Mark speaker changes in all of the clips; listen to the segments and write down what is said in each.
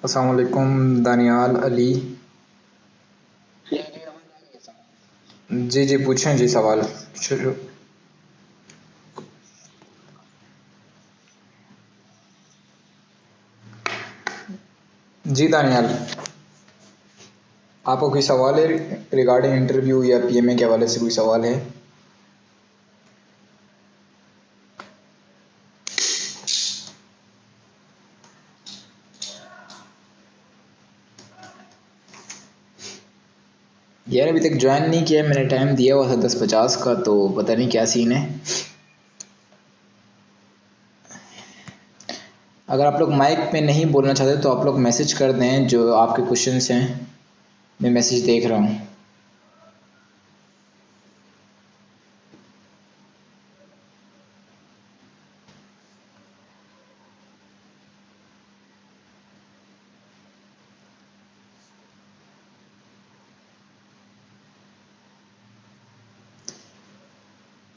Speaker 1: अस्सलाम वालेकुम दानियाल अली। जी जी पूछें जी सवाल शुरू। जी दानियाल, आपको कोई सवाल है रिगार्डिंग इंटरव्यू या पीएमए के हवाले से कोई सवाल है? यार अभी तक ज्वाइन नहीं किया, मैंने टाइम दिया हुआ था 10:50 का, तो पता नहीं क्या सीन है। अगर आप लोग माइक में नहीं बोलना चाहते तो आप लोग मैसेज कर दें, जो आपके क्वेश्चंस हैं मैं मैसेज देख रहा हूँ।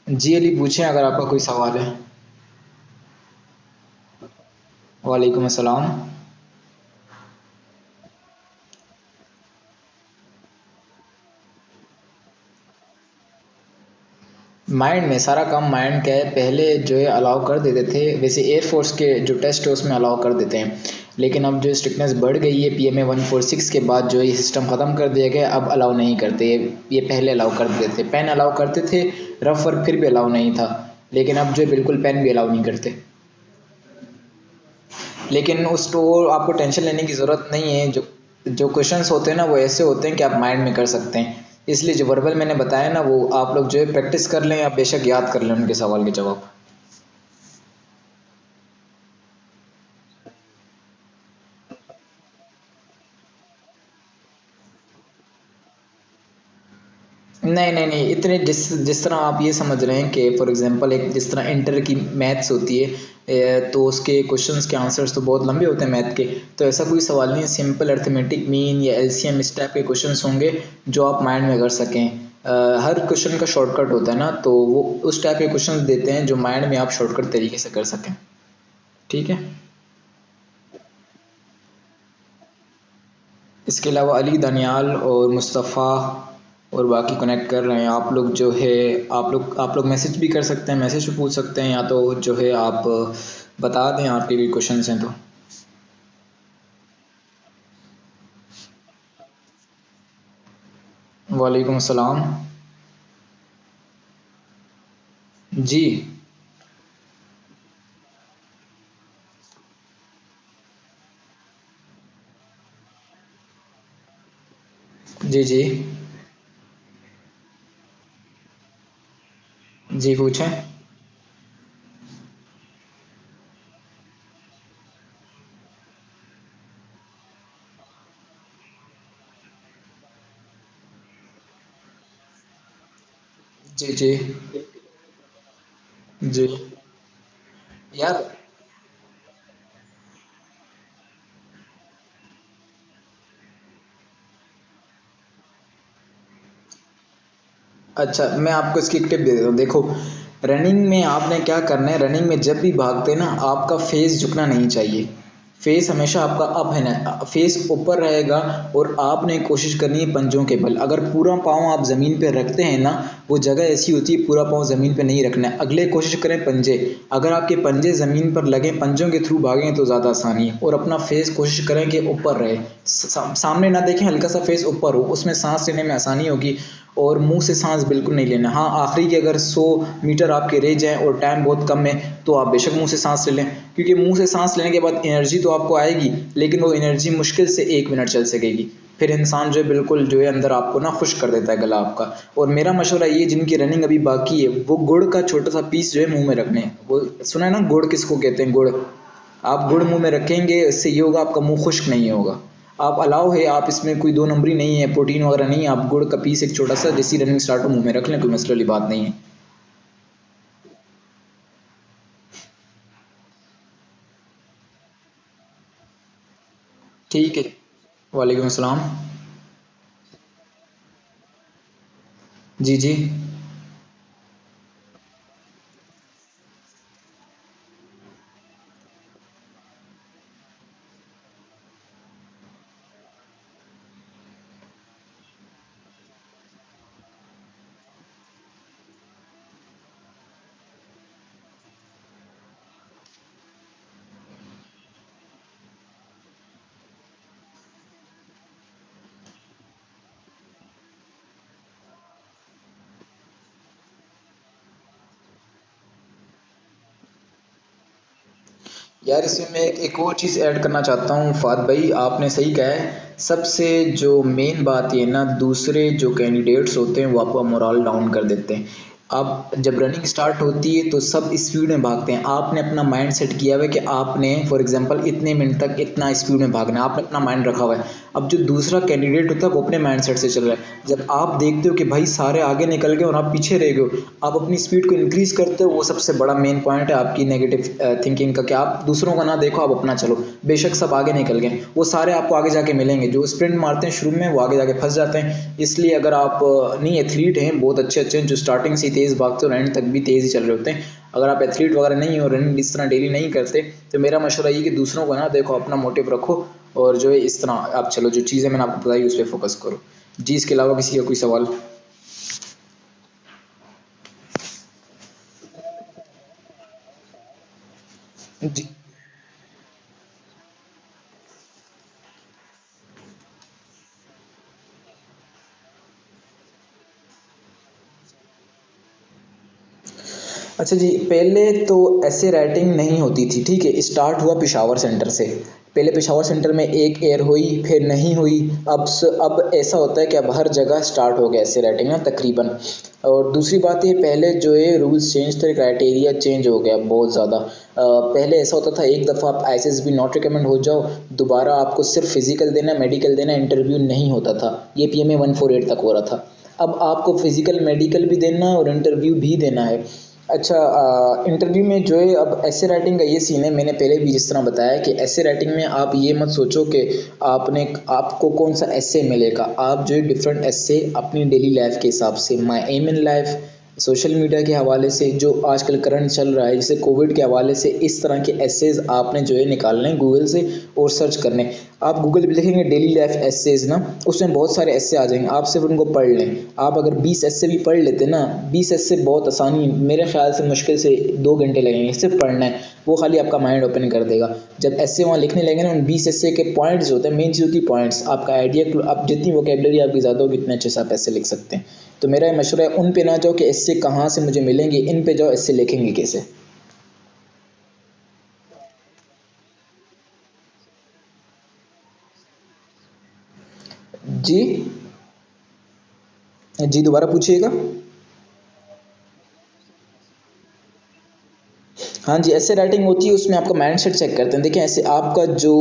Speaker 1: जी अली पूछें अगर आपका कोई सवाल है। वालेकुम अस्सलाम। माइंड में सारा काम माइंड का है। पहले जो है अलाउ कर देते थे, वैसे एयरफोर्स के जो टेस्ट है उसमें अलाउ कर देते हैं, लेकिन अब जो स्ट्रिक्टनेस बढ़ गई है पीएमए 146 के बाद जो ये सिस्टम ख़त्म कर दिया गया, अब अलाउ नहीं करते। ये पहले अलाउ कर देते थे, पेन अलाउ करते थे, रफ वर्क फिर भी अलाउ नहीं था, लेकिन अब जो है बिल्कुल पेन भी अलाउ नहीं करते। लेकिन उस तो आपको टेंशन लेने की ज़रूरत नहीं है। जो जो क्वेश्चंस होते हैं ना वो ऐसे होते हैं कि आप माइंड में कर सकते हैं, इसलिए जो वर्बल मैंने बताया ना वो आप लोग जो है प्रैक्टिस कर लें, आप बेशक याद कर लें उनके सवाल के जवाब। नहीं नहीं नहीं, इतने जिस जिस तरह आप ये समझ रहे हैं कि फॉर एग्जांपल एक जिस तरह इंटर की मैथ्स होती है, तो उसके क्वेश्चंस के आंसर्स तो बहुत लंबे होते हैं मैथ के, तो ऐसा कोई सवाल नहीं है। सिंपल अर्थमेटिक मीन या एलसीएम इस टाइप के क्वेश्चंस होंगे जो आप माइंड में कर सकें। हर क्वेश्चन का शॉर्टकट होता है ना, तो वो उस टाइप के क्वेश्चन देते हैं जो माइंड में आप शॉर्टकट तरीके से कर सकें। ठीक है। इसके अलावा अली, दानियाल और मुस्तफ़ा और बाकी कनेक्ट कर रहे हैं। आप लोग जो है आप लोग मैसेज भी कर सकते हैं, मैसेज भी पूछ सकते हैं, या तो जो है आप बता दें आपके भी क्वेश्चंस हैं तो। वालेकुम अस्सलाम। जी जी जी जी पूछें। जी जी जी यार, अच्छा मैं आपको इसकी एक टिप दे देता हूँ। देखो, रनिंग में आपने क्या करना है, रनिंग में जब भी भागते हैं ना आपका फेस झुकना नहीं चाहिए। फेस हमेशा आपका अप है ना, फेस ऊपर रहेगा, और आपने कोशिश करनी है पंजों के बल। अगर पूरा पाँव आप ज़मीन पे रखते हैं ना, वो जगह ऐसी होती है पूरा पाँव ज़मीन पे नहीं रखना है। अगले कोशिश करें पंजे, अगर आपके पंजे ज़मीन पर लगे, पंजों के थ्रू भागें तो ज़्यादा आसानी है। और अपना फेस कोशिश करें कि ऊपर रहे, सामने ना देखें, हल्का सा फेस ऊपर हो, उसमें सांस लेने में आसानी होगी। और मुंह से सांस बिल्कुल नहीं लेना। हाँ, आखिरी के अगर 100 मीटर आपके रह जाएं और टाइम बहुत कम है तो आप बेशक मुंह से सांस ले लें, क्योंकि मुंह से सांस लेने के बाद एनर्जी तो आपको आएगी, लेकिन वो एनर्जी मुश्किल से 1 मिनट चल सकेगी। फिर इंसान जो है बिल्कुल जो है अंदर आपको ना खुश कर देता है गला आपका। और मेरा मशवरा ये, जिनकी रनिंग अभी बाकी है वो गुड़ का छोटा सा पीस जो है मुंह में रखने हैं। वो सुना है ना गुड़ किसको कहते हैं, गुड़। आप गुड़ मुंह में रखेंगे, इससे ये होगा आपका मुंह खुश्क नहीं होगा। आप अलाउ है, आप इसमें कोई दो नंबरी नहीं है, प्रोटीन वगैरह नहीं है, आप गुड़ का पीस एक छोटा सा जैसी रनिंग स्टार्ट हो मुंह में रख लें, कोई मसले वाली बात नहीं है। ठीक है। वालेकुम अस्सलाम। जी जी यार इसमें मैं एक और चीज़ ऐड करना चाहता हूँ फात भाई, आपने सही कहा है। सबसे जो मेन बात ये ना, दूसरे जो कैंडिडेट्स होते हैं वो आपका मोरल डाउन कर देते हैं। अब जब रनिंग स्टार्ट होती है तो सब स्पीड में भागते हैं, आपने अपना माइंड सेट किया हुआ है कि आपने फॉर एग्जांपल इतने मिनट तक इतना स्पीड में भागना है, आपने अपना माइंड रखा हुआ है। अब जो दूसरा कैंडिडेट होता है वो अपने माइंड सेट से चल रहा है। जब आप देखते हो कि भाई सारे आगे निकल गए और आप पीछे रह गए हो, आप अपनी स्पीड को इंक्रीज करते हो, वो सबसे बड़ा मेन पॉइंट है आपकी नेगेटिव थिंकिंग का, कि आप दूसरों का ना देखो, आप अपना चलो। बेशक सब आगे निकल गए, वो सारे आपको आगे जाके मिलेंगे। जो स्प्रिंट मारते हैं शुरू में वो आगे जाके फंस जाते हैं। इसलिए अगर आप नहीं, एथलीट हैं बहुत अच्छे अच्छे हैं जो स्टार्टिंग से ही तेज़ भागते हो और एंड तक भी तेज़ ही चल रहे होते हैं। अगर आप एथलीट वगैरह नहीं हो, रनिंग इस तरह डेली नहीं करते, तो मेरा मशवरा ये कि दूसरों को ना देखो, अपना मोटिव रखो और जो है इस तरह आप चलो, जो चीज़ें मैंने आपको बताई उस पर फोकस करो। जी, इसके अलावा किसी का कोई सवाल? जी। अच्छा जी, पहले तो ऐसे राइटिंग नहीं होती थी, ठीक है। स्टार्ट हुआ पेशावर सेंटर से। पहले पेशावर सेंटर में एक एयर हुई, फिर नहीं हुई। अब ऐसा होता है कि अब हर जगह स्टार्ट हो गया ऐसे राइटिंग ना तकरीबन। और दूसरी बात ये, पहले जो है रूल्स चेंज थे, क्राइटेरिया चेंज हो गया बहुत ज़्यादा। पहले ऐसा होता था, एक दफ़ा आप आईसीएसबी नॉट रिकमेंड हो जाओ, दोबारा आपको सिर्फ फिजिकल देना, मेडिकल देना, इंटरव्यू नहीं होता था। ये पीएमए 148 तक हो रहा था। अब आपको फिजिकल मेडिकल भी देना है और इंटरव्यू भी देना है। अच्छा, इंटरव्यू में जो है, अब ऐसे राइटिंग का ये सीन है, मैंने पहले भी जिस तरह बताया कि ऐसे राइटिंग में आप ये मत सोचो कि आपको कौन सा एस्से मिलेगा। आप जो है डिफरेंट एस्से अपनी डेली लाइफ के हिसाब से, my aim in life, social media के हवाले से, जो आजकल करंट चल रहा है जैसे कोविड के हवाले से, इस तरह के एस्सेज आपने जो है निकालने हैं गूगल से और सर्च करने हैं। आप गूगल पे लिखेंगे डेली लाइफ एस्सेज ना, उसमें बहुत सारे एस्से आ जाएंगे, आप सिर्फ उनको पढ़ लें। आप अगर 20 एस्से भी पढ़ लेते ना, 20 एस्से बहुत आसानी, मेरे ख्याल से मुश्किल से 2 घंटे लगेंगे सिर्फ पढ़ना है। वो खाली आपका माइंड ओपन कर देगा। जब एस्से वहाँ लिखने लगेंगे ना, उन 20 एस्से के पॉइंट्स होते हैं, मेन चीज़ होती है पॉइंट्स, आपका आइडिया, आप जितनी वोकेबलरी आपकी ज़्यादा होगी उतने अच्छे से आप एस्से लिख सकते हैं। तो मेरा ये मशवरा है, उन पे ना जाओ कि इससे कहाँ से मुझे मिलेंगे, इन पे जाओ इससे लिखेंगे कैसे। जी। जी, दोबारा पूछिएगा। हाँ जी, ऐसे राइटिंग होती है, उसमें आपका माइंडसेट चेक करते हैं। देखिए ऐसे आपका जो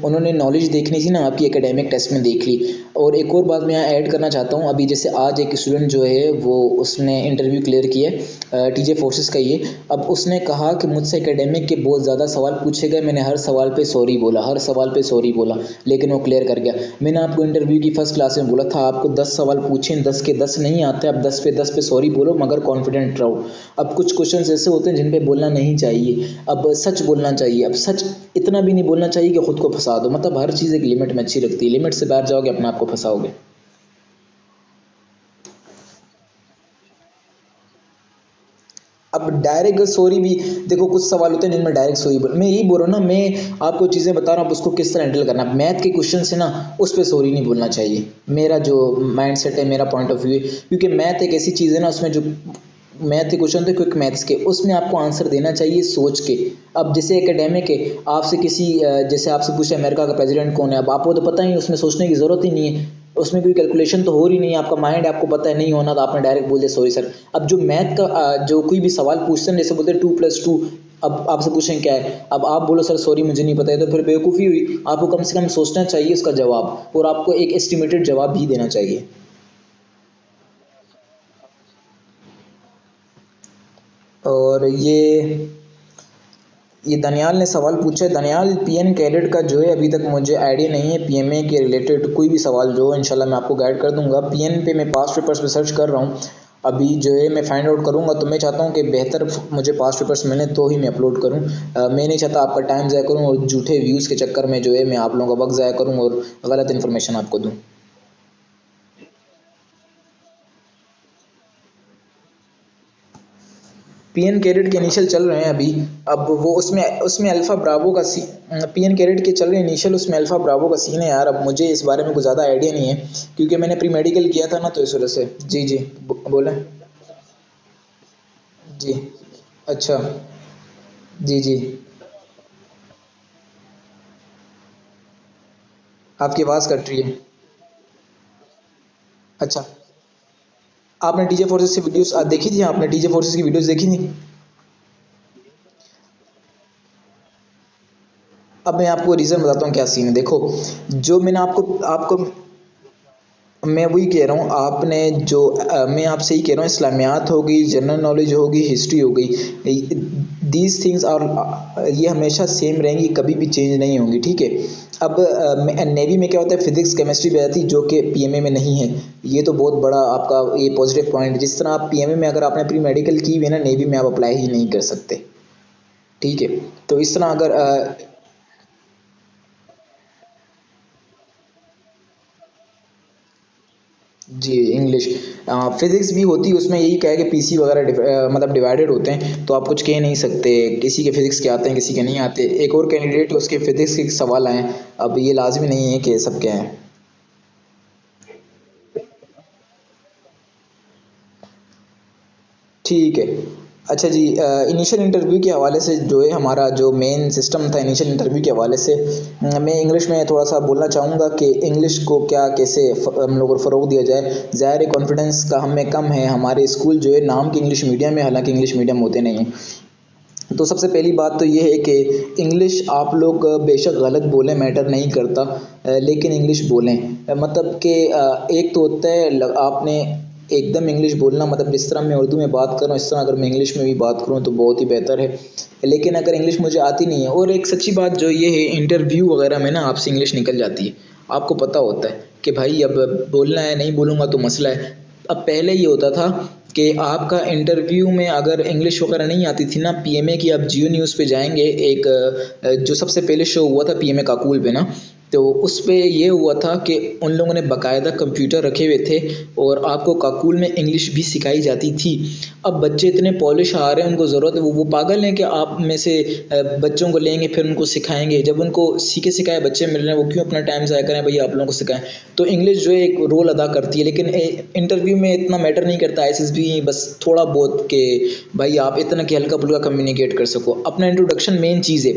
Speaker 1: उन्होंने नॉलेज देखनी थी ना, आपकी एकेडमिक टेस्ट में देख ली। और एक और बात मैं यहाँ ऐड करना चाहता हूँ, अभी जैसे आज एक स्टूडेंट जो है वो उसने इंटरव्यू क्लियर किया है, टीजे फोर्सेस का ये। अब उसने कहा कि मुझसे एकेडमिक के बहुत ज़्यादा सवाल पूछे गए, मैंने हर सवाल पे सॉरी बोला, हर सवाल पे सॉरी बोला, लेकिन वो क्लियर कर गया। मैंने आपको इंटरव्यू की फर्स्ट क्लास में बोला था, आपको 10 सवाल पूछे, 10 के 10 नहीं आते, आप 10 पे 10 पे सॉरी बोलो, मगर कॉन्फिडेंट रहो। अब कुछ क्वेश्चन ऐसे होते हैं जिन पे बोलना नहीं चाहिए, अब सच बोलना चाहिए। अब सच इतना भी नहीं बोलना चाहिए कि खुद को फंसा दो, मतलब हर चीज़ एक लिमिट में अच्छी लगती है, लिमिट से बाहर जाओगे अपने आप को फंसाओगे। अब डायरेक्ट सॉरी भी, देखो कुछ सवाल होते हैं जिनमें डायरेक्ट सॉरी बोल, मैं यही बोल रहा हूँ ना, मैं आपको चीज़ें बता रहा हूँ, आप उसको किस तरह हैंडल करना। मैथ के क्वेश्चन से ना, उस पर सॉरी नहीं बोलना चाहिए। मेरा जो माइंड सेट है, मेरा पॉइंट ऑफ व्यू है, क्योंकि मैथ एक ऐसी चीज़ है ना, उसमें जो मैथ के क्वेश्चन थे क्विक मैथ्स के, उसमें आपको आंसर देना चाहिए सोच के। अब जैसे एकेडमिक है, आपसे किसी जैसे आपसे पूछे अमेरिका का प्रेसिडेंट कौन है, अब आपको तो पता ही है, उसमें सोचने की ज़रूरत ही नहीं है, उसमें कोई कैलकुलेशन तो हो रही नहीं है, आपका माइंड आपको पता है नहीं होना, तो आपने डायरेक्ट बोल दिया सॉरी सर। अब जो मैथ का जो कोई भी सवाल पूछते हैं, जैसे बोलते हैं 2+2, अब आपसे पूछें क्या है, अब आप बोलो सर सॉरी मुझे नहीं पता है, तो फिर बेवकूफ़ी हुई। आपको कम से कम सोचना चाहिए उसका जवाब, और आपको एक एस्टिमेटेड जवाब भी देना चाहिए। और ये दनियाल ने सवाल पूछा है, दनियाल पीएन कैडेट का जो है अभी तक मुझे आइडिया नहीं है, पीएमए के रिलेटेड कोई भी सवाल जो है इंशाल्लाह मैं आपको गाइड कर दूंगा। पीएन पे मैं पास्ट पेपर्स में सर्च कर रहा हूँ, अभी जो है मैं फाइंड आउट करूंगा। तो मैं चाहता हूँ कि बेहतर मुझे पास्ट पेपर्स मिलें तो ही मैं अपलोड करूँ। मैं नहीं चाहता आपका टाइम ज़ाया करूँ और झूठे व्यूज़ के चक्कर में जो है मैं आप लोगों का वक्त ज़ाया करूँ और गलत इन्फॉर्मेशन आपको दूँ। पीएन कैडेट के इनिशियल चल रहे हैं अभी। अब वो उसमें उसमें अल्फ़ा ब्रावो का सी पीएन कैडेट के चल रहे हैं इनिशियल, उसमें अल्फ़ा ब्रावो का सीन है यार। अब मुझे इस बारे में कुछ ज़्यादा आइडिया नहीं है, क्योंकि मैंने प्री मेडिकल किया था ना, तो इस वजह से। जी जी, बोलें। जी। अच्छा। जी जी। आपकी आवाज़ कट रही है। अच्छा, आपने टीजे फोर्सेस की वीडियोस देखी थी? आपने टीजे फोर्सेस की वीडियोस देखी थी? अब मैं आपको रीज़न बताता हूँ क्या सीन है। देखो, जो मैंने आपको आपको मैं वही कह रहा हूँ, आपने जो मैं आपसे ही कह रहा हूँ, इस्लामियात हो गई, जनरल नॉलेज होगी, हिस्ट्री हो गई, दीज थिंग्स और ये हमेशा सेम रहेंगी, कभी भी चेंज नहीं होंगी, ठीक है। अब नेवी में क्या होता है, फिजिक्स केमिस्ट्री भी आती है जो कि पीएमए में नहीं है। ये तो बहुत बड़ा आपका ये पॉजिटिव पॉइंट है। जिस तरह आप पीएमए में अगर आपने प्री मेडिकल की हुई है ना, नेवी में आप अप्लाई ही नहीं कर सकते, ठीक है। तो इस तरह अगर जी इंग्लिश, फिजिक्स भी होती है उसमें, यही क्या है कि पीसी वगैरह मतलब डिवाइडेड होते हैं, तो आप कुछ कह नहीं सकते, किसी के फिजिक्स के आते हैं, किसी के नहीं आते। एक और कैंडिडेट उसके फिजिक्स के सवाल आए, अब ये लाजमी नहीं है कि सब क्या है। ठीक है। अच्छा जी, इनिशियल इंटरव्यू के हवाले से जो है हमारा जो मेन सिस्टम था इनिशियल इंटरव्यू के हवाले से, मैं इंग्लिश में थोड़ा सा बोलना चाहूँगा कि इंग्लिश को क्या कैसे हम लोग को फ़रोग दिया जाए। ज़ाहिर है कॉन्फिडेंस का हमें कम है, हमारे स्कूल जो है नाम के इंग्लिश मीडियम है, हालांकि इंग्लिश मीडियम होते नहीं हैं। तो सबसे पहली बात तो ये है कि इंग्लिश आप लोग बेशक गलत बोलें, मैटर नहीं करता, लेकिन इंग्लिश बोलें। मतलब कि एक तो होता है आपने एकदम इंग्लिश बोलना, मतलब जिस तरह मैं उर्दू में बात कर रहा हूँ इस तरह अगर मैं इंग्लिश में भी बात करूँ तो बहुत ही बेहतर है। लेकिन अगर इंग्लिश मुझे आती नहीं है, और एक सच्ची बात जो ये है, इंटरव्यू वगैरह में ना आपसे इंग्लिश निकल जाती है, आपको पता होता है कि भाई अब बोलना है, नहीं बोलूँगा तो मसला है। अब पहले ये होता था कि आपका इंटरव्यू में अगर इंग्लिश वगैरह नहीं आती थी ना, पीएमए की, आप जियो न्यूज़ पे जाएंगे, एक जो सबसे पहले शो हुआ था पीएमए काकूल पे ना, तो उस पे ये हुआ था कि उन लोगों ने बाकायदा कंप्यूटर रखे हुए थे और आपको काकूल में इंग्लिश भी सिखाई जाती थी। अब बच्चे इतने पॉलिश आ रहे हैं, उनको ज़रूरत है, वो पागल हैं कि आप में से बच्चों को लेंगे फिर उनको सिखाएंगे। जब उनको सीखे सिखाए बच्चे मिल रहे हैं, वो क्यों अपना टाइम ज़ाया करें, भैया आप लोगों को सिखाएं। तो इंग्लिश जो है एक रोल अदा करती है, लेकिन इंटरव्यू में इतना मैटर नहीं करता, एसएसबी बस थोड़ा बहुत के भाई आप इतना कि हल्का फुल्का कम्युनिकेट कर सको। अपना इंट्रोडक्शन मेन चीज़ है,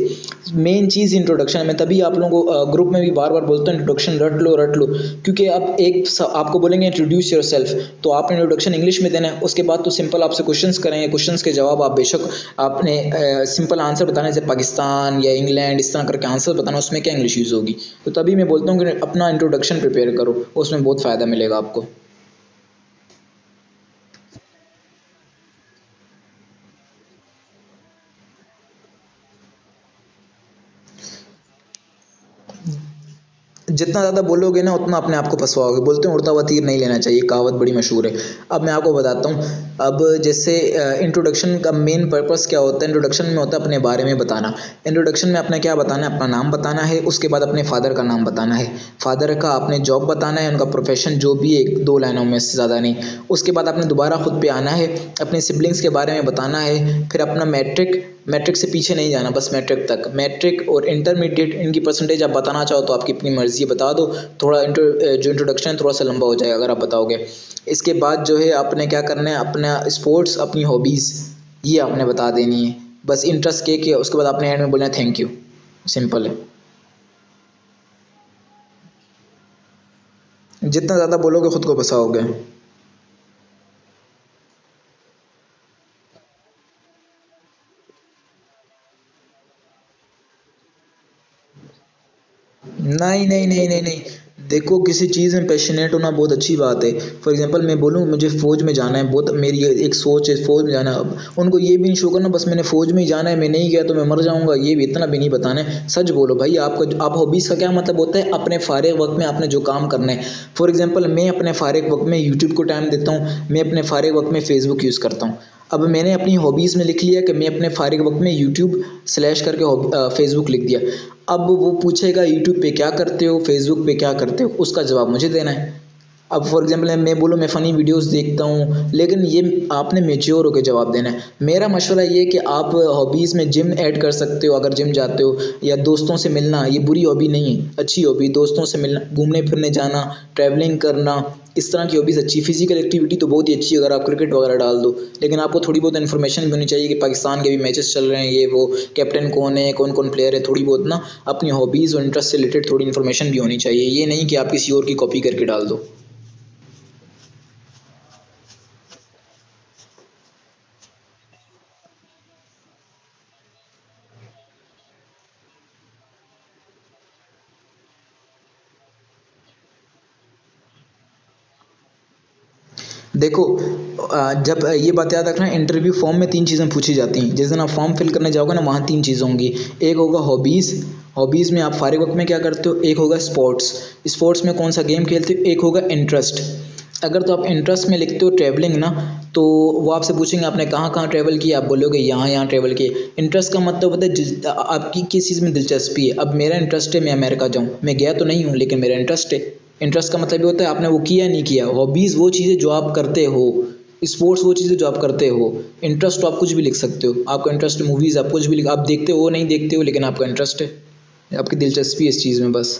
Speaker 1: मेन चीज़ इंट्रोडक्शन है। मैं तभी आप लोगों को ग्रुप में भी बार बार बोलता हूँ इंट्रोडक्शन रट लो, क्योंकि अब आपको बोलेंगे इंट्रोड्यूस योर सेल्फ, तो आपने इंट्रोडक्शन इंग्लिश में देना है। उसके बाद तो सिंपल आपसे क्वेश्चंस करेंगे, क्वेश्चंस के जवाब आप बेशक आपने सिंपल आंसर बताने से पाकिस्तान या इंग्लैंड इस तरह करके आंसर बताना, उसमें क्या इंग्लिश यूज़ होगी। तो तभी मैं बोलता हूँ कि अपना इंट्रोडक्शन प्रिपेयर करो, उसमें बहुत फ़ायदा मिलेगा आपको। जितना ज़्यादा बोलोगे ना उतना अपने आप को फंसवाओगे। बोलते हैं उड़ता हुआ तीर नहीं लेना चाहिए, कहावत बड़ी मशहूर है। अब मैं आपको बताता हूँ। अब जैसे इंट्रोडक्शन का मेन पर्पस क्या होता है, इंट्रोडक्शन में होता है अपने बारे में बताना। इंट्रोडक्शन में अपने क्या बताना है, अपना नाम बताना है, उसके बाद अपने फादर का नाम बताना है, फादर का आपने जॉब बताना है, उनका प्रोफेशन जो भी है, एक दो लाइनों में से ज़्यादा नहीं। उसके बाद आपने दोबारा खुद पे आना है, अपने सिबलिंग्स के बारे में बताना है, फिर अपना मैट्रिक, मैट्रिक से पीछे नहीं जाना, बस मैट्रिक तक। मैट्रिक और इंटरमीडिएट इनकी परसेंटेज आप बताना चाहो तो आपकी अपनी मर्जी बता दो। थोड़ा जो इंट्रोडक्शन है थोड़ा सा लंबा हो जाएगा अगर आप बताओगे। इसके बाद जो है आपने क्या करना है, अपना स्पोर्ट्स, अपनी हॉबीज़, ये आपने बता देनी है। बस इंटरेस्ट के उसके बाद आपने एंड में बोलना है थैंक यू। सिंपल है। जितना ज़्यादा बोलोगे खुद को फंसाओगे। नहीं नहीं नहीं नहीं नहीं, देखो किसी चीज़ में पैशनेट होना बहुत अच्छी बात है। फॉर एग्जांपल मैं बोलूँ मुझे फ़ौज में जाना है, बहुत मेरी ये एक सोच है फ़ौज में जाना है। अब उनको ये भी नहीं शो करना बस मैंने फ़ौज में ही जाना है, मैं नहीं गया तो मैं मर जाऊँगा, ये भी इतना भी नहीं बताना है। सच बोलो भाई, आपका आप हॉबीज़ का क्या मतलब होता है, अपने फारिग वक्त में आपने जो काम करना है। फॉर एग्जाम्पल मैं अपने फारिग वक्त में यूट्यूब को टाइम देता हूँ, मैं अपने फारिग वक्त में फ़ेसबुक यूज़ करता हूँ। अब मैंने अपनी हॉबीज़ में लिख लिया कि मैं अपने फारिग वक्त में यूट्यूब स्लैश करके फ़ेसबुक लिख दिया। अब वो पूछेगा यूट्यूब पे क्या करते हो, फेसबुक पे क्या करते हो, उसका जवाब मुझे देना है। अब फॉर एग्जांपल मैं बोलूँ मैं फ़नी वीडियोस देखता हूँ, लेकिन ये आपने मैच्योर होकर जवाब देना है। मेरा मशवरा ये है कि आप हॉबीज़ में जिम ऐड कर सकते हो अगर जिम जाते हो, या दोस्तों से मिलना, ये बुरी हॉबी नहीं है, अच्छी हॉबी, दोस्तों से मिलना, घूमने फिरने जाना, ट्रैवलिंग करना, इस तरह की हॉबीज़ अच्छी। फिजिकल एक्टिविटी तो बहुत ही अच्छी है अगर आप क्रिकेट वगैरह डाल दो, लेकिन आपको थोड़ी बहुत इन्फॉर्मेशन भी होनी चाहिए कि पाकिस्तान के भी मैचेस चल रहे हैं, ये वो, कैप्टन कौन है, कौन कौन प्लेयर है, थोड़ी बहुत ना अपनी हॉबीज़ और इंटरेस्ट से रिलेटेड थोड़ी इन्फॉर्मेशन भी होनी चाहिए। ये नहीं कि आप किसी और की कॉपी करके डाल दो। देखो जब ये बात याद रखना, इंटरव्यू फॉर्म में 3 चीज़ें पूछी जाती हैं। जिस दिन आप फॉर्म फिल करने जाओगे ना, वहाँ 3 चीज़ें होंगी। एक होगा हॉबीज़, हॉबीज़ में आप फारिग वक्त में क्या करते हो। एक होगा स्पोर्ट्स, स्पोर्ट्स में कौन सा गेम खेलते हो। एक होगा इंटरेस्ट। अगर तो आप इंटरेस्ट में लिखते हो ट्रैवलिंग ना, तो वो आपसे पूछेंगे आपने कहाँ कहाँ ट्रैवल किया, आप बोलोगे यहाँ यहाँ ट्रैवल किए। इंटरेस्ट का मतलब होता है आपकी किस चीज़ में दिलचस्पी है। अब मेरा इंटरेस्ट है मैं अमेरिका जाऊँ, मैं गया तो नहीं हूँ लेकिन मेरा इंटरेस्ट है। इंटरेस्ट का मतलब ये होता है आपने वो किया नहीं किया। हॉबीज़ वो चीज़ें जो आप करते हो, स्पोर्ट्स वो चीज़ें जो आप करते हो। इंटरेस्ट तो आप कुछ भी लिख सकते हो, आपका इंटरेस्ट मूवीज़ आप कुछ भी लिख, आप देखते हो नहीं देखते हो लेकिन आपका इंटरेस्ट है, आपकी दिलचस्पी है इस चीज़ में बस।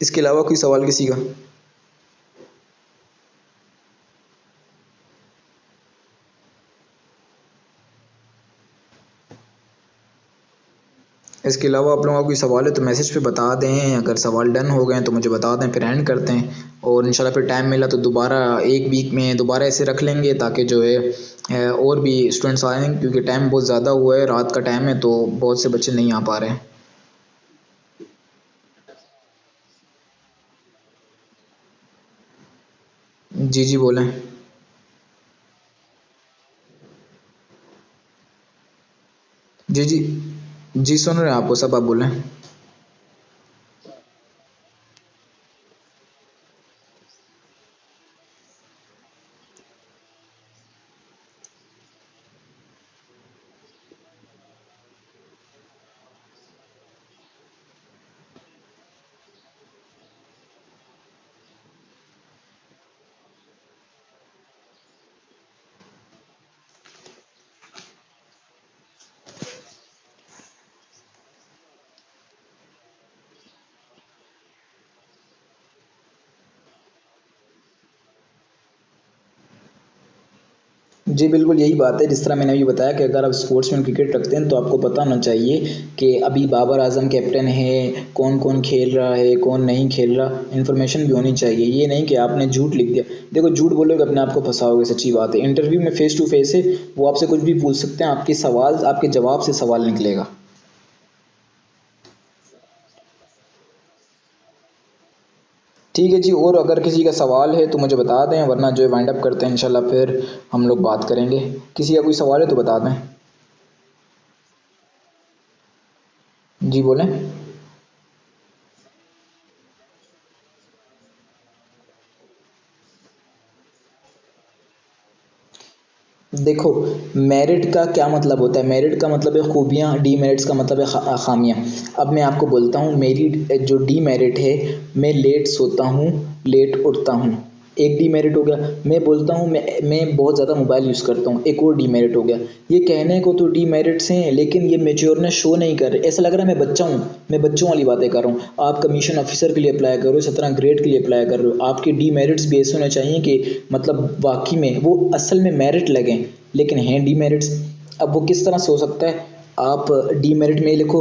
Speaker 1: इसके अलावा कोई सवाल किसी का। इसके अलावा आप लोगों का कोई सवाल है तो मैसेज पे बता दें। अगर सवाल डन हो गए तो मुझे बता दें, फिर एंड करते हैं। और इंशाल्लाह फिर टाइम मिला तो दोबारा एक वीक में दोबारा ऐसे रख लेंगे, ताकि जो है और भी स्टूडेंट्स आएँ, क्योंकि टाइम बहुत ज़्यादा हुआ है, रात का टाइम है तो बहुत से बच्चे नहीं आ पा रहे हैं। जी जी बोलें। जी जी जी सुन रहे हैं आपको सब, आप बोलें। जी बिल्कुल यही बात है, जिस तरह मैंने अभी बताया कि अगर आप स्पोर्ट्स में क्रिकेट रखते हैं तो आपको पता होना चाहिए कि अभी बाबर आजम कैप्टन है, कौन कौन खेल रहा है, कौन नहीं खेल रहा, इन्फॉर्मेशन भी होनी चाहिए। ये नहीं कि आपने झूठ लिख दिया। देखो झूठ बोलोगे अपने आप को फंसाओगे, सच्ची बात है। इंटरव्यू में फेस टू फेस है, वो आपसे कुछ भी पूछ सकते हैं, आपके सवाल आपके जवाब से सवाल निकलेगा। ठीक है जी, और अगर किसी का सवाल है तो मुझे बता दें, वरना जो है वाइंड अप करते हैं इंशाल्लाह, फिर हम लोग बात करेंगे। किसी का कोई सवाल है तो बता दें। जी बोलें। देखो मेरिट का क्या मतलब होता है। मेरिट का मतलब है खूबियाँ, डीमेरिट्स का मतलब है खामियाँ। अब मैं आपको बोलता हूँ, मेरी जो डीमेरिट है, मैं लेट सोता हूँ, लेट उठता हूँ, एक डीमेरिट हो गया। मैं बोलता हूँ मैं बहुत ज़्यादा मोबाइल यूज़ करता हूँ, एक और डीमेरिट हो गया। ये कहने को तो डीमेरिट्स हैं, लेकिन ये मेच्योरनेस शो नहीं कर रहे। ऐसा लग रहा है मैं बच्चा हूँ, मैं बच्चों वाली बातें कर रहा हूँ। आप कमीशन ऑफिसर के लिए अप्लाई कर रहे हो, 17 ग्रेड के लिए अप्लाई कर रहे हो, आपके डीमेरिट्स भी ऐसे होने चाहिए कि मतलब वाकई में वो असल में मेरिट लगें, लेकिन हैं डीमेरिट्स। अब वो किस तरह से हो सकता है। आप डीमेरिट में लिखो,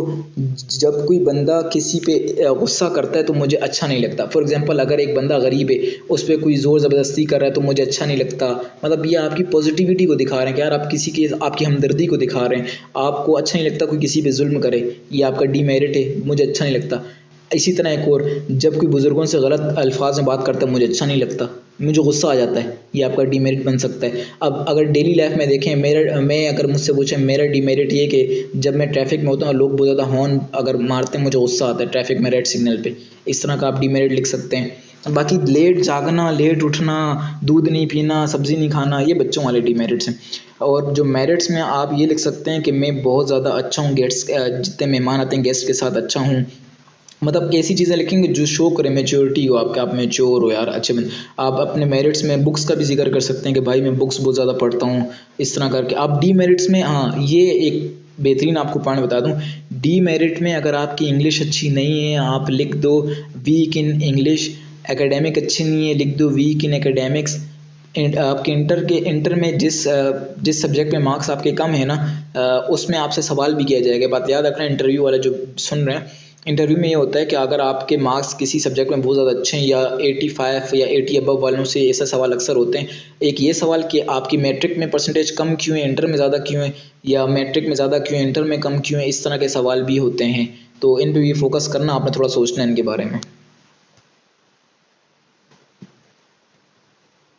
Speaker 1: जब कोई बंदा किसी पे गुस्सा करता है तो मुझे अच्छा नहीं लगता। फॉर एग्जांपल अगर एक बंदा गरीब है, उस पर कोई ज़ोर ज़बरदस्ती कर रहा है तो मुझे अच्छा नहीं लगता। मतलब ये आपकी पॉजिटिविटी को दिखा रहे हैं कि यार आप किसी की आपकी हमदर्दी को दिखा रहे हैं। आपको अच्छा नहीं लगता कोई किसी पे जुल्म करे, ये आपका डीमेरिट है, मुझे अच्छा नहीं लगता। इसी तरह एक और, जब कोई बुज़ुर्गों से गलत अल्फाज में बात करता है मुझे अच्छा नहीं लगता, मुझे गुस्सा आ जाता है, ये आपका डीमेरिट बन सकता है। अब अगर डेली लाइफ में देखें, मेरा मैं अगर मुझसे पूछें, मेरा डीमेरिट ये कि जब मैं ट्रैफिक में होता हूँ लोग बहुत ज़्यादा हॉर्न अगर मारते हैं मुझे गुस्सा आता है, ट्रैफिक में रेड सिग्नल पे। इस तरह का आप डीमेरिट लिख सकते हैं। बाकी लेट जागना, लेट उठना, दूध नहीं पीना, सब्ज़ी नहीं खाना, ये बच्चों वाले डीमेरिट्स हैं। और जो मेरिट्स में आप ये लिख सकते हैं कि मैं बहुत ज़्यादा अच्छा हूँ, गेस्ट जितने मेहमान आते हैं गेस्ट के साथ अच्छा हूँ। मतलब ऐसी चीज़ें लिखेंगे जो शो करे मैच्योरिटी हो आपके, आप मैच्योर हो यार, अच्छे बन। आप अपने मेरिट्स में बुक्स का भी जिक्र कर सकते हैं कि भाई मैं बुक्स बहुत ज़्यादा पढ़ता हूँ। इस तरह करके आप डी मेरिट्स में, हाँ ये एक बेहतरीन आपको पॉइंट बता दूं, डी मेरिट में अगर आपकी इंग्लिश अच्छी नहीं है आप लिख दो वीक इन इंग्लिश, एकेडमिक अच्छी नहीं है लिख दो वीक इन एकेडमिक्स। आपके इंटर में जिस सब्जेक्ट में मार्क्स आपके कम है ना उसमें आपसे सवाल भी किया जाएगा। बात याद रखना, इंटरव्यू वाले जो सुन रहे हैं, इंटरव्यू में ये होता है कि अगर आपके मार्क्स किसी सब्जेक्ट में बहुत ज़्यादा अच्छे हैं या 85 या 80 अबव वालों से ऐसा सवाल अक्सर होते हैं। एक ये सवाल कि आपकी मैट्रिक में परसेंटेज कम क्यों है, इंटर में ज़्यादा क्यों है, या मैट्रिक में ज़्यादा क्यों है, इंटर में कम क्यों है, इस तरह के सवाल भी होते हैं। तो इन पर भी फोकस करना, आपने थोड़ा सोचना है इनके बारे में।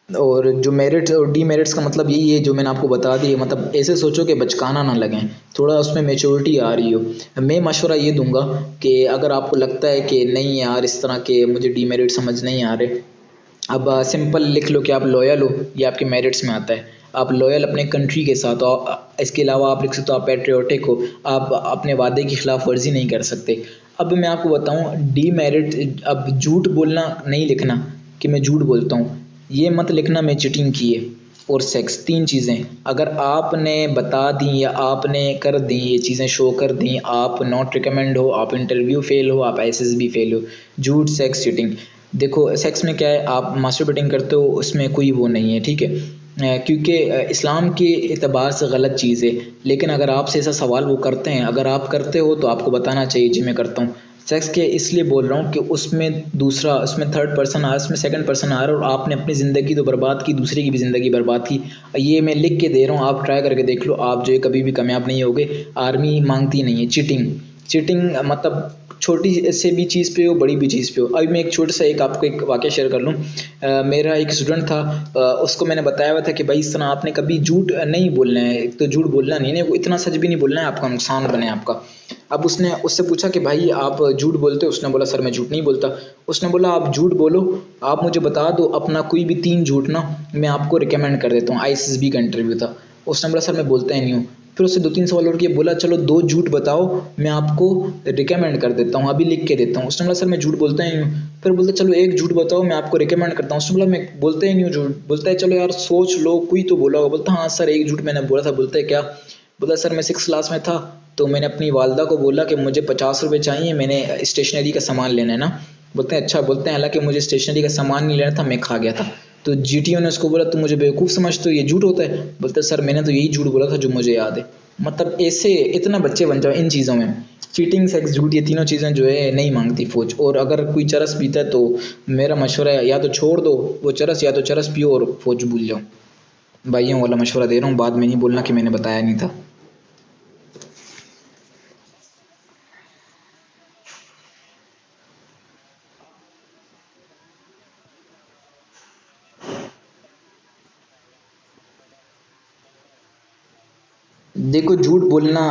Speaker 1: और जो मेरिट्स और डी मेरिट्स का मतलब यही है जो मैंने आपको बता दी, मतलब ऐसे सोचो कि बचकाना ना लगें, थोड़ा उसमें मेच्योरिटी आ रही हो। मैं मशवरा ये दूंगा कि अगर आपको लगता है कि नहीं यार इस तरह के मुझे डी मेरिट समझ नहीं आ रहे, अब सिंपल लिख लो कि आप लॉयल हो, ये आपके मेरिट्स में आता है। आप लॉयल अपने कंट्री के साथ हो, इसके अलावा आप लिख सकते हो आप पैट्रियोटिक हो, आप अपने वादे की खिलाफ वर्जी नहीं कर सकते। अब मैं आपको बताऊं डी मेरिट, अब झूठ बोलना नहीं लिखना कि मैं झूठ बोलता हूँ, ये मत लिखना मैं चीटिंग की है। और सेक्स, तीन चीज़ें अगर आपने बता दी या आपने कर दी, ये चीज़ें शो कर दी, आप नॉट रिकमेंड हो, आप इंटरव्यू फेल हो, आप एसएसबी फेल हो। झूठ, सेक्स, चीटिंग। देखो सेक्स में क्या है, आप मास्टरबेटिंग करते हो उसमें कोई वो नहीं है, ठीक है, क्योंकि इस्लाम के एतबार से गलत चीज़ है। लेकिन अगर आपसे ऐसा सवाल वो करते हैं, अगर आप करते हो तो आपको बताना चाहिए जी मैं करता हूँ। सेक्स के इसलिए बोल रहा हूँ कि उसमें दूसरा, उसमें थर्ड पर्सन आ रहा है, उसमें सेकंड पर्सन आ रहा है, और आपने अपनी ज़िंदगी तो बर्बाद की, दूसरे की भी ज़िंदगी बर्बाद की। ये मैं लिख के दे रहा हूँ, आप ट्राई करके देख लो, आप जो है कभी भी कामयाब नहीं होगे। आर्मी मांगती नहीं है चीटिंग। चीटिंग मतलब छोटी से भी चीज़ पे हो, बड़ी भी चीज़ पे हो। अभी मैं एक छोटा सा एक आपको एक वाक़या शेयर कर लूँ। मेरा एक स्टूडेंट था, उसको मैंने बताया हुआ था कि भाई इस तरह आपने कभी झूठ नहीं बोलना है, एक तो झूठ बोलना नहीं है, वो इतना सच भी नहीं बोलना है आपका नुकसान बने आपका। अब उसने उससे पूछा कि भाई आप झूठ बोलते हो? उसने बोला सर मैं झूठ नहीं बोलता। उसने बोला आप झूठ बोलो, आप मुझे बता दो अपना कोई भी 3 झूठ ना, मैं आपको रिकमेंड कर देता हूँ। आईएसएसबी का इंटरव्यू था। उसने बोला सर मैं बोलता ही नहीं हूँ। फिर उससे 2-3 सवाल और किए, बोला चलो 2 झूठ बताओ, मैं आपको रिकमेंड कर देता हूँ, अभी लिख के देता हूँ। उसने बोला सर मैं झूठ बोलता ही नहीं हूँ। फिर बोलता चलो 1 झूठ बताओ, मैं आपको रिकमेंड करता हूँ। उसने बोला मैं बोलता ही नहीं हूँ झूठ। बोलता है चलो यार सोच लो, कोई तो बोला होगा। बोलता हाँ सर 1 झूठ मैंने बोला था। बोलता है क्या? बोला सर मैं 6th क्लास में था, तो मैंने अपनी वालदा को बोला कि मुझे 50 रुपये चाहिए, मैंने स्टेशनरी का सामान लेना है ना। बोलते हैं अच्छा। बोलते हैं हालांकि मुझे स्टेशनरी का सामान नहीं लेना था, मैं खा गया था। तो जीटीओ ने उसको बोला तुम मुझे बेवकूफ़ समझते हो, ये झूठ होता है? बोलते सर मैंने तो यही झूठ बोला था जो मुझे याद है। मतलब ऐसे इतना बच्चे बन जाओ इन चीज़ों में। चीटिंग, सेक्स, झूठ, ये तीनों चीज़ें जो है नहीं मांगती फौज। और अगर कोई चरस पीता है तो मेरा मशवरा है या तो छोड़ दो वो चरस, या तो चरस पियो और फौज भूल जाओ। भाइयों वाला मशवरा दे रहा हूँ, बाद में नहीं बोलना कि मैंने बताया नहीं था। देखो झूठ बोलना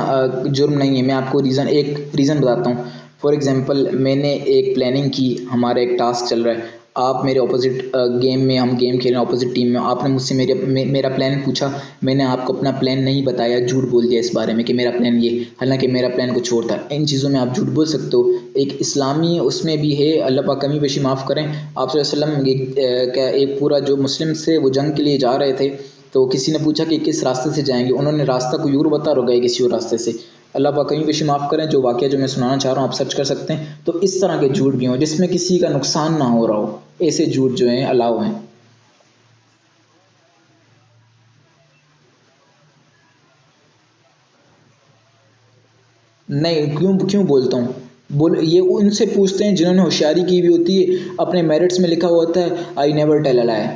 Speaker 1: जुर्म नहीं है। मैं आपको एक रीज़न बताता हूँ। फॉर एग्जांपल मैंने एक प्लानिंग की, हमारा एक टास्क चल रहा है, आप मेरे ऑपोजिट गेम में, हम गेम खेल रहे हैं ऑपोजिट टीम में, आपने मुझसे मेरा प्लान पूछा, मैंने आपको अपना प्लान नहीं बताया, झूठ बोल दिया इस बारे में कि मेरा प्लान ये, हालांकि मेरा प्लान कुछ और था। इन चीज़ों में आप झूठ बोल सकते हो। एक इस्लामी उसमें भी है, अल्लाह पाक कमी बेशी माफ़ करें, आप सल्लल्लाहु अलैहि वसल्लम का एक पूरा जो मुस्लिम से वो जंग के लिए जा रहे थे, तो किसी ने पूछा कि किस रास्ते से जाएंगे, उन्होंने रास्ता कोई और बता, और गए किसी और रास्ते से। अल्लाह पाक कहीं बेशी माफ़ करें। जो वाक़या जो मैं सुनाना चाह रहा हूँ आप सर्च कर सकते हैं। तो इस तरह के झूठ भी हों जिसमें किसी का नुकसान ना हो रहा हो, ऐसे झूठ जो हैं अलाउ हैं। नहीं, क्यों क्यों बोलता हूँ? बोल, ये उनसे पूछते हैं जिन्होंने होशियारी की हुई होती है, अपने मेरिट्स में लिखा हुआ होता है आई नेवर टेल अ लाई।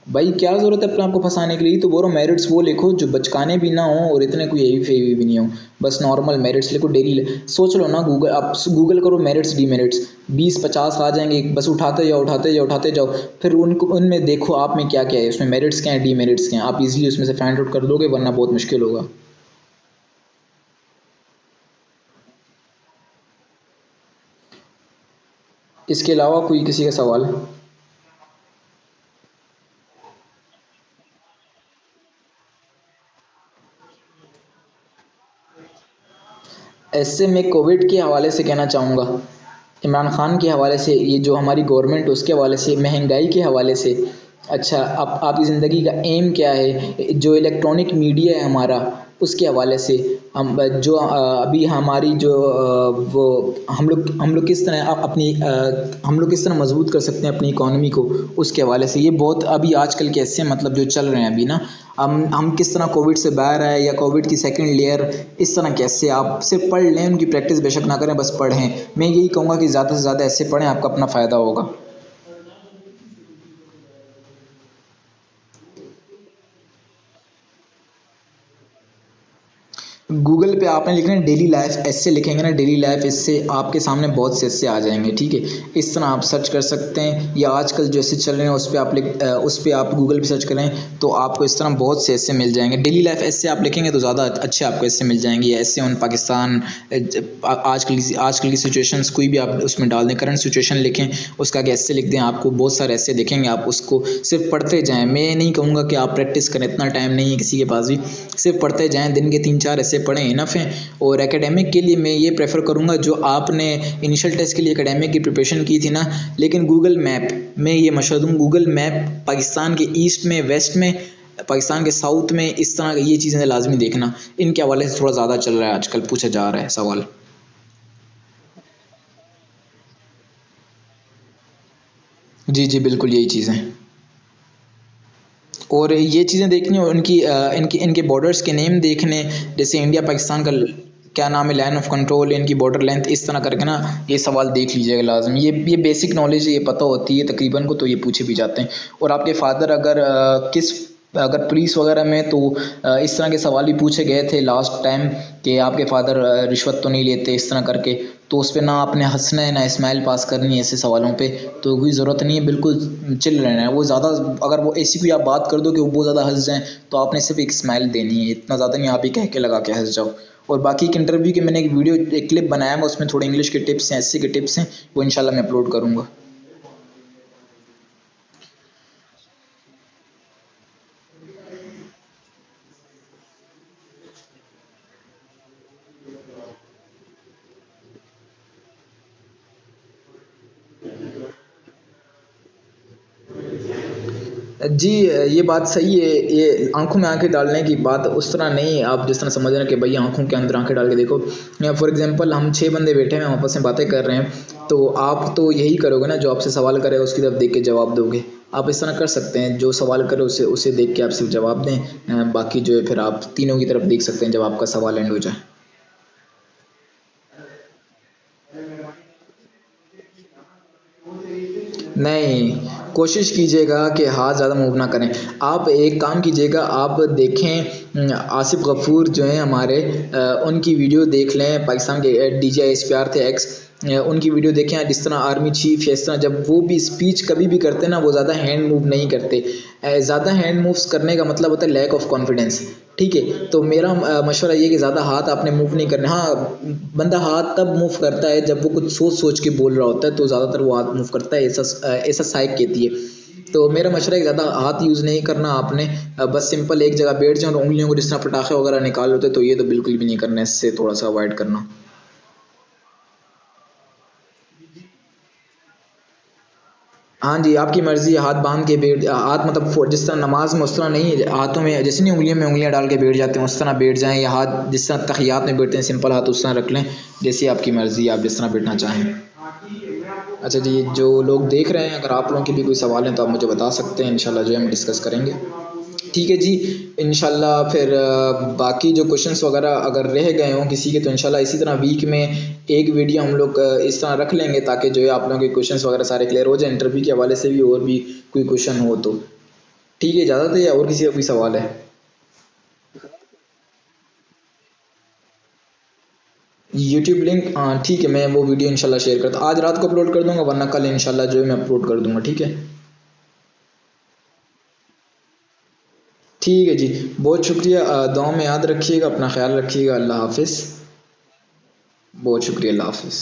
Speaker 1: भाई क्या ज़रूरत है अपने आप को फंसाने के लिए? तो बोलो मेरिट्स वो लिखो जो बचकाने भी ना हो और इतने कोई हेवी फेवी भी नहीं हो। बस नॉर्मल मेरिट्स लिखो डेली। सोच लो ना, गूगल आप गूगल करो मेरिट्स डीमेरिट्स, 20-50 आ जाएंगे, बस उठाते जाओ उठाते जाओ उठाते जाओ। फिर उनको उनमें देखो आप में क्या क्या है, उसमें मेरिट्स क्या है डीमेरिट्स क्या हैं, आप इजीली उसमें से फाइंड आउट कर लोगे, वरना बहुत मुश्किल होगा। इसके अलावा कोई किसी का सवाल? ऐसे में कोविड के हवाले से कहना चाहूँगा, इमरान खान के हवाले से, ये जो हमारी गवर्नमेंट है उसके हवाले से, महंगाई के हवाले से। अच्छा, आप आपकी ज़िंदगी का एम क्या है? जो इलेक्ट्रॉनिक मीडिया है हमारा, उसके हवाले से हम जो अभी हमारी जो वो हम लोग किस तरह हम लोग किस तरह मजबूत कर सकते हैं अपनी इकॉनमी को, उसके हवाले से ये बहुत अभी आजकल के ऐसे मतलब जो चल रहे हैं अभी ना, हम किस तरह कोविड से बाहर आए या कोविड की सेकंड लेयर, इस तरह कैसे आप सिर्फ पढ़ लें, उनकी प्रैक्टिस बेशक ना करें, बस पढ़ें। मैं यही कहूँगा कि ज़्यादा से ज़्यादा ऐसे पढ़ें, आपका अपना फ़ायदा होगा। गूगल पे आपने लिखना है डेली लाइफ, ऐसे लिखेंगे ना डेली लाइफ, इससे आपके सामने बहुत से ऐसे आ जाएंगे, ठीक है। इस तरह आप सर्च कर सकते हैं, या आजकल जो ऐसे चल रहे हैं उस पे आप गूगल पे सर्च करें तो आपको इस तरह बहुत से ऐसे मिल जाएंगे। डेली लाइफ ऐसे आप लिखेंगे तो ज़्यादा अच्छे आपको ऐसे मिल जाएंगे। ऐसे ऑन पाकिस्तान, आजकल की सिचुएशंस कोई भी आप उसमें डाल दें, करंट सिचुएशन लिखें, उसका आगे ऐसे लिख दें, आपको बहुत सारे ऐसे दिखेंगे। आप उसको सिर्फ पढ़ते जाएं। मैं नहीं कहूँगा कि आप प्रैक्टिस करें, इतना टाइम नहीं है किसी के पास भी, सिर्फ पढ़ते जाएं, दिन के 3-4 ऐसे पढ़ें, इनफ है। और एकेडमिक के लिए मैं ये प्रेफर करूँगा, जो आपने इनिशियल टेस्ट के लिए एकेडमिक की प्रिपरेशन की थी ना, लेकिन गूगल मैप, मैं ये मशवरा दूँ, गूगल मैप पाकिस्तान के ईस्ट में, वेस्ट में, पाकिस्तान के साउथ में, इस तरह ये चीज़ें लाजमी देखना। इनके हवाले से थोड़ा ज़्यादा चल रहा है आजकल, पूछा जा रहा है सवाल। जी जी बिल्कुल यही चीज़ें। और ये चीज़ें देखनी और उनकी इनकी इनके बॉर्डर्स के नेम देखने, जैसे इंडिया पाकिस्तान का क्या नाम है, लाइन ऑफ कंट्रोल, इनकी बॉर्डर लेंथ, इस तरह करके ना ये सवाल देख लीजिएगा लाजम। ये बेसिक नॉलेज ये पता होती है तकरीबन को, तो ये पूछे भी जाते हैं। और आपके फादर अगर पुलिस वगैरह में, तो इस तरह के सवाल भी पूछे गए थे लास्ट टाइम कि आपके फादर रिश्वत तो नहीं लेते, इस तरह करके, तो उस पर ना आपने हंसना है ना इस्माइल पास करनी है ऐसे सवालों पे। तो कोई ज़रूरत नहीं है, बिल्कुल चिल रहना है। वो ज़्यादा अगर वो ऐसी कोई आप बात कर दो कि वो बहुत ज़्यादा हंस जाएं, तो आपने सिर्फ एक स्माइल देनी है, इतना ज़्यादा नहीं आप ही कह के लगा के हंस जाओ। और बाकी एक इंटरव्यू के मैंने एक वीडियो एक क्लिप बनाया है, उसमें थोड़े इंग्लिश के टिप्स हैं, एससी के टिप्स हैं, वो इंशाल्लाह मैं अपलोड करूँगा। जी ये बात सही है। ये आंखों में आंखें डालने की बात उस तरह नहीं है, आप जिस तरह समझ रहे हैं कि भाई आंखों के अंदर आंखें डाल के देखो। फॉर एग्जांपल हम 6 बंदे बैठे हैं, आपस में बातें कर रहे हैं, तो आप तो यही करोगे ना, जो आपसे सवाल करेगा उसकी तरफ देख के जवाब दोगे। आप इस तरह कर सकते हैं, जो सवाल करे उसे उसे देख के आप सिर्फ जवाब दें। बाकी जो है फिर आप तीनों की तरफ देख सकते हैं जब आपका सवाल एंड हो जाए। नहीं, कोशिश कीजिएगा कि हाथ ज़्यादा मूव ना करें। आप एक काम कीजिएगा, आप देखें आसिफ गफ़ूर जो हैं हमारे, उनकी वीडियो देख लें, पाकिस्तान के डीजीआई एसपीआर थे एक्स, उनकी वीडियो देखें। जिस तरह आर्मी चीफ या इस तरह जब वो भी स्पीच कभी भी करते हैं ना, वो ज़्यादा हैंड मूव नहीं करते। ज़्यादा हैंड मूव्स करने का मतलब होता है लैक ऑफ कॉन्फिडेंस, ठीक है। तो मेरा मशवरा ये कि ज़्यादा हाथ आपने मूव नहीं करने। हाँ, बंदा हाथ तब मूव करता है जब वो कुछ सोच सोच के बोल रहा होता है, तो ज़्यादातर वो हाथ मूव करता है, ऐसा साइक कहती है। तो मेरा मशवरा है कि ज़्यादा हाथ यूज़ नहीं करना आपने। बस सिंपल एक जगह बैठ जाओ और उंगलियों को जिस तरह पटाखे वगैरह निकाल होते, तो ये तो बिल्कुल भी नहीं करना, इससे थोड़ा सा अवॉइड करना। हाँ जी, आपकी मर्ज़ी, हाथ बांध के बैठ, हाथ मतलब जिस तरह नमाज में उस तरह नहीं, हाथों में जैसे नहीं उंगलियों में उंगलियां डाल के बैठ जाते हैं उस तरह बैठ जाएं, या हाथ जिस तरह तहियात में बैठते हैं सिंपल हाथ उस तरह रख लें। जैसी आपकी मर्ज़ी, आप जिस तरह बैठना चाहें। अच्छा जी, जो लोग देख रहे हैं, अगर आप लोगों के भी कोई सवाल हैं तो आप मुझे बता सकते हैं, इंशाल्लाह जो है हम डिस्कस करेंगे। ठीक है जी, इंशाल्लाह फिर बाकी जो क्वेश्चंस वगैरह अगर रह गए हों किसी के, तो इंशाल्लाह इसी तरह वीक में एक वीडियो हम लोग इस तरह रख लेंगे, ताकि जो है आप लोगों के क्वेश्चंस वगैरह सारे क्लियर हो जाए, इंटरव्यू के हवाले से भी और भी कोई क्वेश्चन हो तो। ठीक है, इजाज़त है, या और किसी का कोई सवाल है? यूट्यूब लिंक, हाँ ठीक है, मैं वो वीडियो इंशाल्लाह शेयर करता, आज रात को अपलोड कर दूंगा, वरना कल इंशाल्लाह जो है मैं अपलोड कर दूंगा, ठीक है। ठीक है जी, बहुत शुक्रिया, दुआ में याद रखिएगा, अपना ख्याल रखिएगा, अल्लाह हाफिज़। बहुत शुक्रिया, अल्लाह हाफिज़।